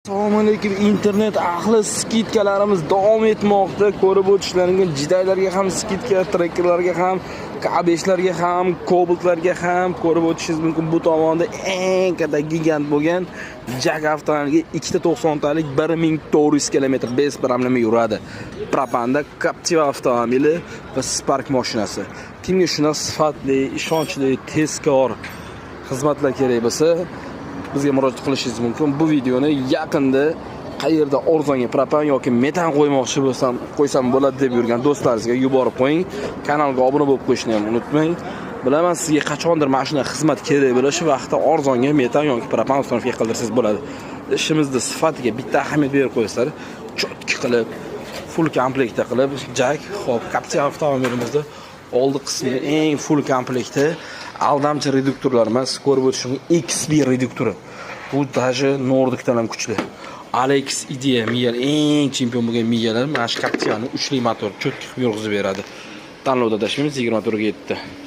Assalomu alaykum internet ahli, skidkalarimiz davom etmoqda. Ko'rib o'tishlaringiz jidaylarga ham skidka, trekkerlarga ham, K5larga ham, Cobaltlarga ham ko'rib o'tishingiz mumkin. Bu tomonda eng katta gigant bo'lgan Jag avtomobiliga 290 talik 1400 km bes biramlama yuradi. Propanda Captiva avtomobili va Spark mashinasi. Kimga shunaqa sifatli, ishonchli, tezkor xizmatlar kerak bo'lsa, bizga murojaat qilishingiz mumkin. Bu videoni yaqinda qayerda arzonga propan yoki metan qo'ymoqchi qo'ysam bo'ladi deb yurgan do'stlaringizga yuborib qo'ying. Kanalga obuna bo'lib qo'yishni ham unutmang. Bilaman, sizga qachondir mashina xizmat kerak bo'lishi shu vaqtda arzonga metan yoki propan uстановка qildirsangiz bo'ladi. Ishimizni sifatiga bitta ahamiyat berib qo'yasizlar. Chotki qilib, full komplektda qilib, Jag, hop, Captiva avtomobilimizda oldi qismi eng full komplektda aldamchi reduktorlar emas, ko'rib o'tishingiz XB reduktori. Bu даже Nordicdan ham kuchli. Alex Idea miyal eng chempion bo'lgan miyalar mana shu Captiva'ning 3 li motor cho'tki yurg'izib beradi. Tanlovda tashlaymiz 24 ga 7.